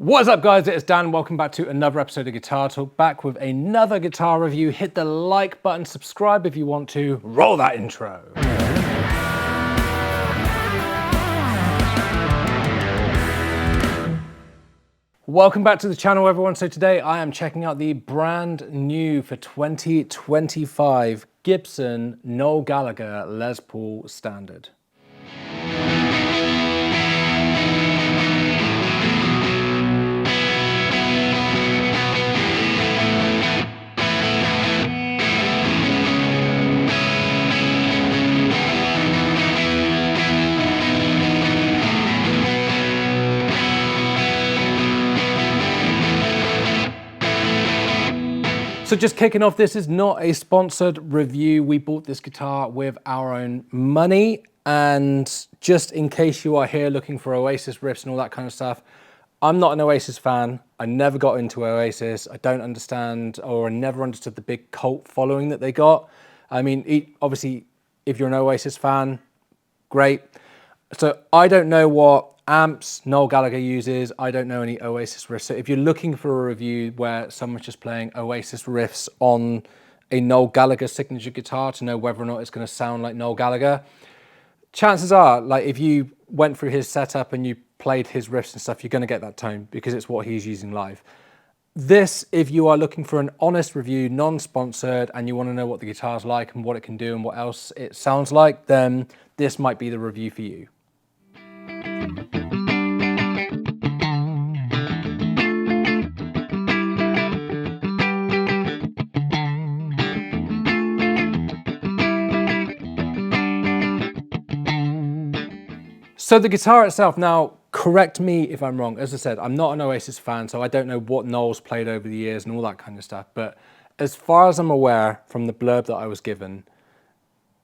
What's up guys, it's Dan. Welcome back to another episode of Guitar Talk, back with another guitar review. Hit the like button, subscribe if you want to. Roll that intro. Welcome back to the channel everyone. So today I am checking out the brand new for 2025 Gibson Noel Gallagher Les Paul Standard. So just kicking off, this is not a sponsored review. We bought this guitar with our own money. And just in case you are here looking for Oasis riffs and all that kind of stuff, I'm not an Oasis fan. I never got into Oasis. I don't understand, or I never understood the big cult following that they got. I mean, obviously, if you're an Oasis fan, great. So I don't know what amps Noel Gallagher uses. I don't know any Oasis riffs. So if you're looking for a review where someone's just playing Oasis riffs on a Noel Gallagher signature guitar to know whether or not it's going to sound like Noel Gallagher, chances are, like, if you went through his setup and you played his riffs and stuff, you're going to get that tone because it's what he's using live. This, if you are looking for an honest review, non-sponsored, and you want to know what the guitar's like and what it can do and what else it sounds like, then this might be the review for you. So the guitar itself, now correct me if I'm wrong. As I said, I'm not an Oasis fan, so I don't know what Noel's played over the years and all that kind of stuff. But as far as I'm aware from the blurb that I was given,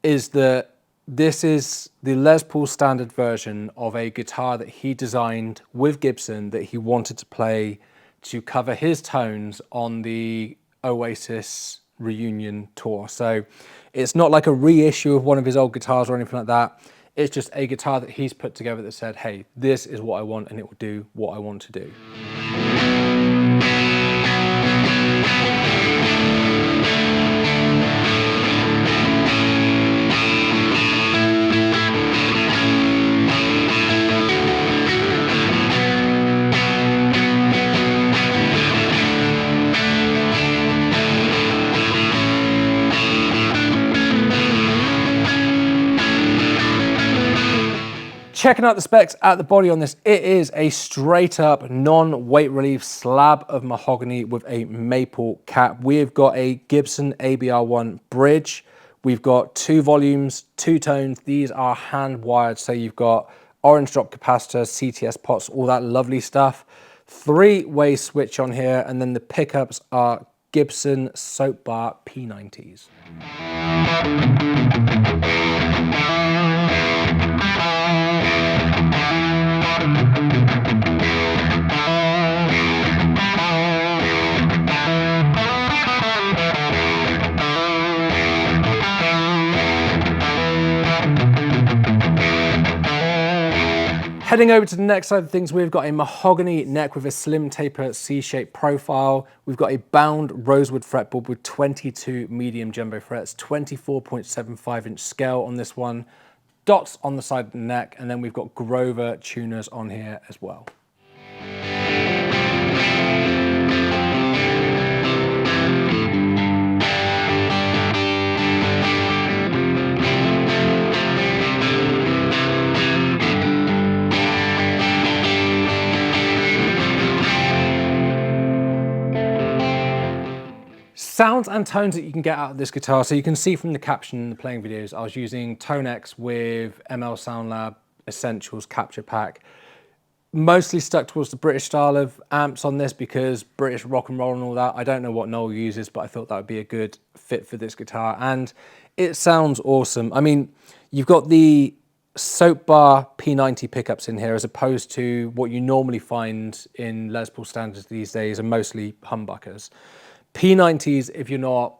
is that this is the Les Paul standard version of a guitar that he designed with Gibson that he wanted to play to cover his tones on the Oasis reunion tour. So it's not like a reissue of one of his old guitars or anything like that. It's just a guitar that he's put together that said, hey, this is what I want and it will do what I want to do. Checking out the specs at the body on this, it is a straight up non-weight relief slab of mahogany with a maple cap. We've got a Gibson ABR1 bridge. We've got 2 volumes, 2 tones. These are hand wired. So you've got orange drop capacitor, CTS pots, all that lovely stuff. 3-way switch on here. And then the pickups are Gibson Soap Bar P90s. Heading over to the next side of things, we've got a mahogany neck with a slim taper C-shaped profile. We've got a bound rosewood fretboard with 22 medium jumbo frets, 24.75-inch scale on this one, dots on the side of the neck, and then we've got Grover tuners on here as well. Sounds and tones that you can get out of this guitar. So you can see from the caption in the playing videos, I was using Tone X with ML SoundLab Essentials Capture Pack. Mostly stuck towards the British style of amps on this because British rock and roll and all that. I don't know what Noel uses, but I thought that would be a good fit for this guitar. And it sounds awesome. I mean, you've got the Soap Bar P90 pickups in here as opposed to what you normally find in Les Paul standards these days are mostly humbuckers. P90s, if you're not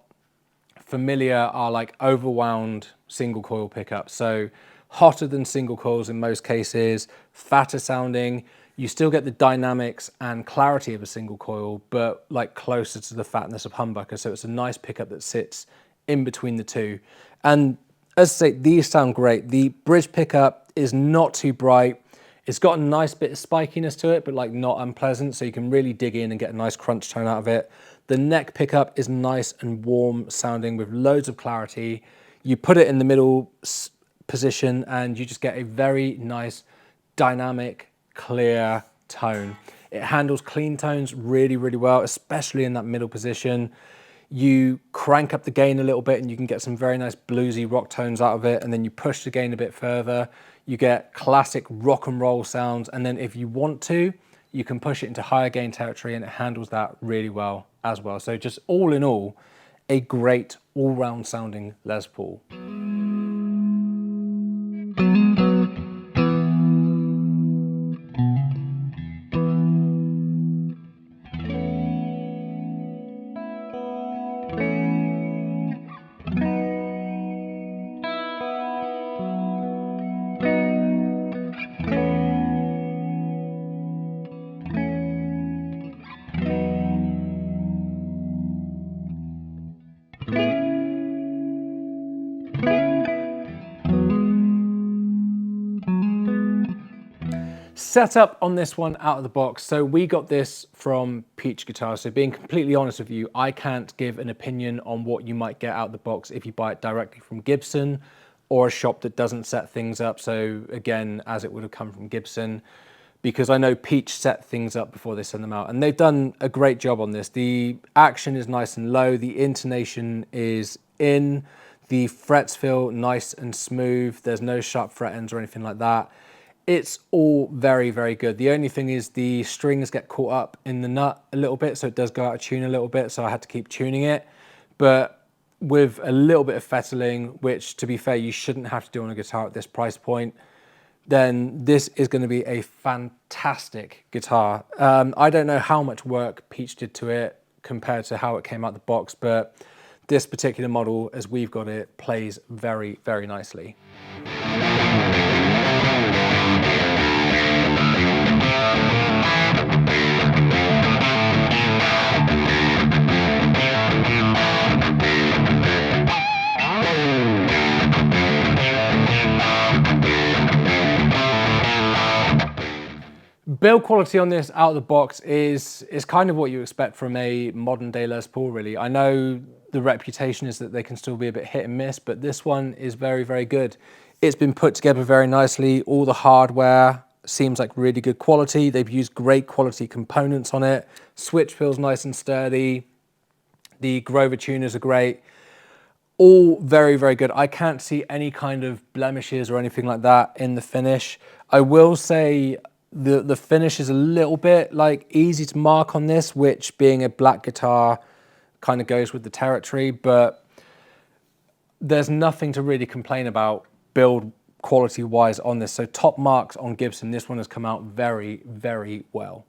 familiar, are like overwound single coil pickups. So hotter than single coils in most cases, fatter sounding. You still get the dynamics and clarity of a single coil, but like closer to the fatness of humbucker. So it's a nice pickup that sits in between the two. And as I say, these sound great. The bridge pickup is not too bright. It's got a nice bit of spikiness to it, but like not unpleasant. So you can really dig in and get a nice crunch tone out of it. The neck pickup is nice and warm sounding with loads of clarity. You put it in the middle position and you just get a very nice dynamic, clear tone. It handles clean tones really, really well, especially in that middle position. You crank up the gain a little bit and you can get some very nice bluesy rock tones out of it. And then you push the gain a bit further. You get classic rock and roll sounds. And then if you want to, you can push it into higher gain territory and it handles that really well as well. So just all in all, a great all-round sounding Les Paul. Setup on this one out of the box. So we got this from Peach Guitar. So being completely honest with you, I can't give an opinion on what you might get out of the box if you buy it directly from Gibson or a shop that doesn't set things up. So again, as it would have come from Gibson, because I know Peach set things up before they send them out and they've done a great job on this. The action is nice and low. The intonation is in. The frets feel nice and smooth. There's no sharp fret ends or anything like that. It's all very, very good. The only thing is the strings get caught up in the nut a little bit, so it does go out of tune a little bit, so I had to keep tuning it. But with a little bit of fettling, which to be fair, you shouldn't have to do on a guitar at this price point, then this is going to be a fantastic guitar. I don't know how much work Peach did to it compared to how it came out the box, but this particular model, as we've got it, plays very, very nicely. Build quality on this out of the box is kind of what you expect from a modern day Les Paul, really. I know the reputation is that they can still be a bit hit and miss, but this one is very, very good. It's been put together very nicely. All the hardware seems like really good quality. They've used great quality components on it. Switch feels nice and sturdy. The Grover tuners are great. All very, very good. I can't see any kind of blemishes or anything like that in the finish. I will say the finish is a little bit like easy to mark on this, which being a black guitar kind of goes with the territory, but there's nothing to really complain about build quality wise on this. So top marks on Gibson. This one has come out very, very well.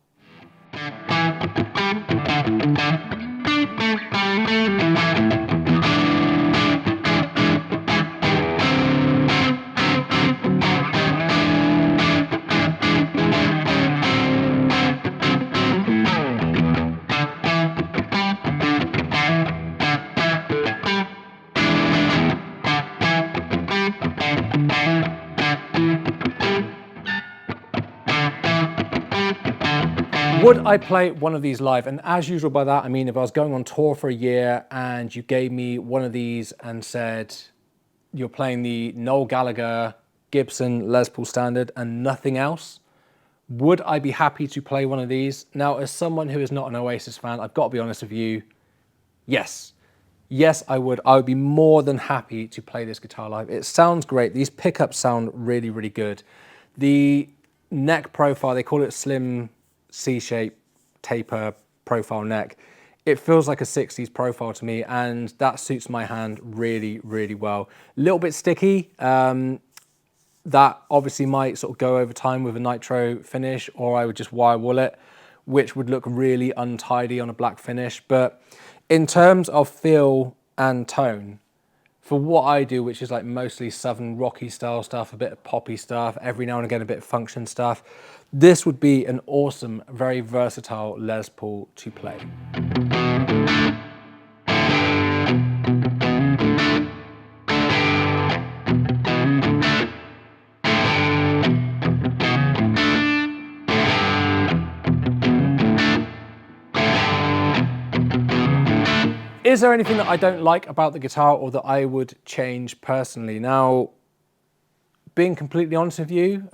Would I play one of these live? And as usual by that, I mean, if I was going on tour for a year and you gave me one of these and said, you're playing the Noel Gallagher Gibson Les Paul Standard and nothing else, would I be happy to play one of these? Now, as someone who is not an Oasis fan, I've got to be honest with you, yes. Yes, I would. I would be more than happy to play this guitar live. It sounds great. These pickups sound really, really good. The neck profile, they call it slim C-shape taper profile neck. It feels like a 60s profile to me, and that suits my hand really, really well. A little bit sticky. That obviously might sort of go over time with a nitro finish, or I would just wire wool it, which would look really untidy on a black finish. But in terms of feel and tone, for what I do, which is like mostly southern rocky style stuff, a bit of poppy stuff, every now and again a bit of function stuff, this would be an awesome, very versatile Les Paul to play. Is there anything that I don't like about the guitar or that I would change personally? Now, being completely honest with you,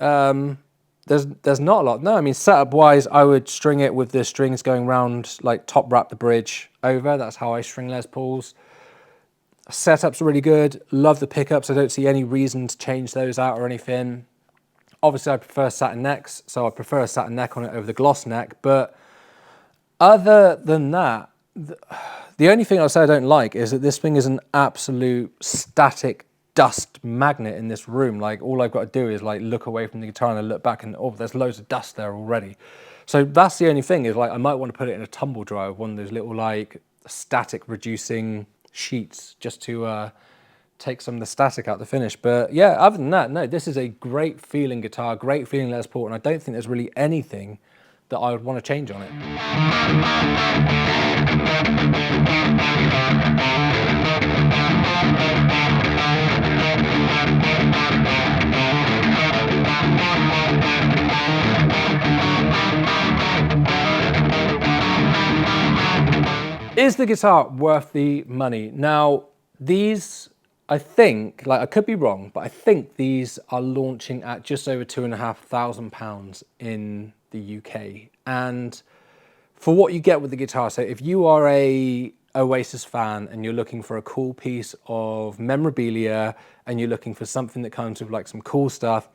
there's not a lot. No, I mean, setup wise, I would string it with the strings going round, like top wrap the bridge over. That's how I string Les Pauls. Setup's really good. Love the pickups. I don't see any reason to change those out or anything. Obviously, I prefer satin necks, so I prefer a satin neck on it over the gloss neck. But other than that, the only thing I'll say I don't like is that this thing is an absolute static dust magnet in this room. Like, all I've got to do is like look away from the guitar and I look back and, oh, there's loads of dust there already. So that's the only thing, is like I might want to put it in a tumble dryer, one of those little like static reducing sheets, just to take some of the static out the finish. But yeah, other than that, no, this is a great feeling guitar, great feeling Les Paul, and I don't think there's really anything that I would want to change on it. Is the guitar worth the money? Now, these, I think, like I could be wrong, but I think these are launching at just over £2,500 in the UK. And for what you get with the guitar, so if you are a Oasis fan and you're looking for a cool piece of memorabilia and you're looking for something that comes with like some cool stuff,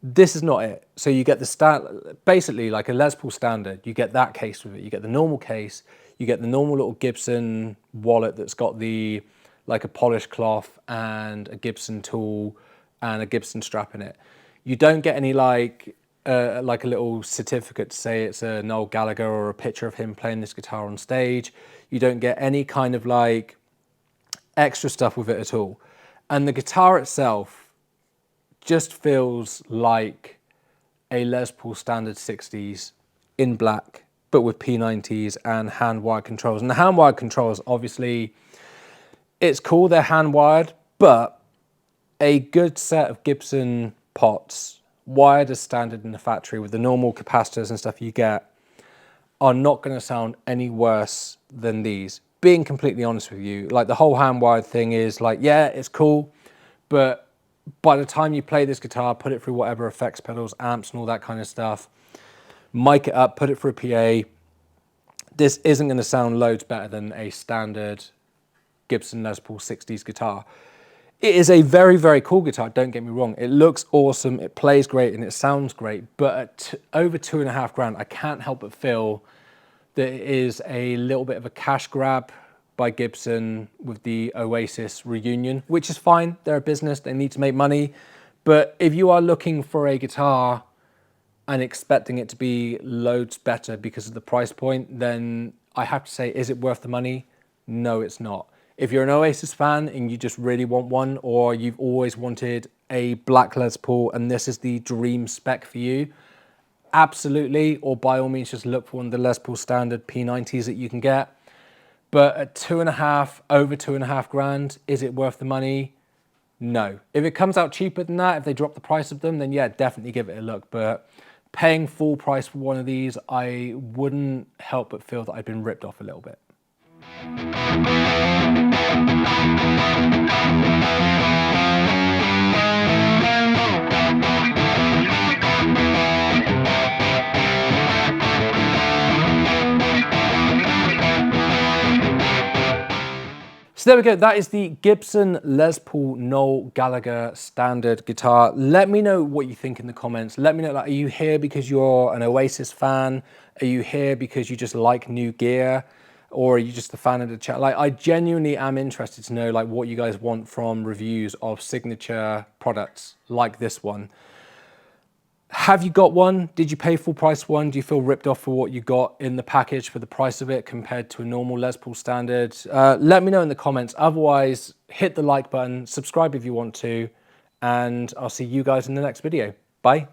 this is not it. So you get the basically like a Les Paul standard, you get that case with it. You get the normal case, you get the normal little Gibson wallet that's got the like a polished cloth and a Gibson tool and a Gibson strap in it. You don't get any like a little certificate to say it's a Noel Gallagher or a picture of him playing this guitar on stage. You don't get any kind of like extra stuff with it at all. And the guitar itself just feels like a Les Paul standard 60s in black, but with P90s and hand-wired controls. And the hand-wired controls, obviously, it's cool, they're hand-wired, but a good set of Gibson pots, wired as standard in the factory with the normal capacitors and stuff you get, are not going to sound any worse than these. Being completely honest with you, like the whole hand-wired thing is like, yeah, it's cool, but by the time you play this guitar, put it through whatever effects pedals, amps and all that kind of stuff, mic it up, put it through a PA, this isn't going to sound loads better than a standard Gibson Les Paul 60s guitar. It is a very, very cool guitar, don't get me wrong. It looks awesome, it plays great and it sounds great, but at over £2,500, I can't help but feel that it is a little bit of a cash grab by Gibson with the Oasis reunion, which is fine. They're a business, they need to make money. But if you are looking for a guitar and expecting it to be loads better because of the price point, then I have to say, is it worth the money? No, it's not. If you're an Oasis fan and you just really want one, or you've always wanted a black Les Paul and this is the dream spec for you, absolutely, or by all means just look for one of the Les Paul standard P90s that you can get. But at over £2,500, is it worth the money? No. If it comes out cheaper than that, if they drop the price of them, then yeah, definitely give it a look. But paying full price for one of these, I wouldn't help but feel that I've been ripped off a little bit. So there we go, that is the Gibson Les Paul Noel Gallagher standard guitar. Let me know what you think in the comments. Let me know, like, are you here because you're an Oasis fan? Are you here because you just like new gear? Or are you just a fan of the chat? Like, I genuinely am interested to know like what you guys want from reviews of signature products like this one. Have you got one? Did you pay full price for one? Do you feel ripped off for what you got in the package for the price of it compared to a normal Les Paul standard? Let me know in the comments. Otherwise, hit the like button, subscribe if you want to, and I'll see you guys in the next video. Bye.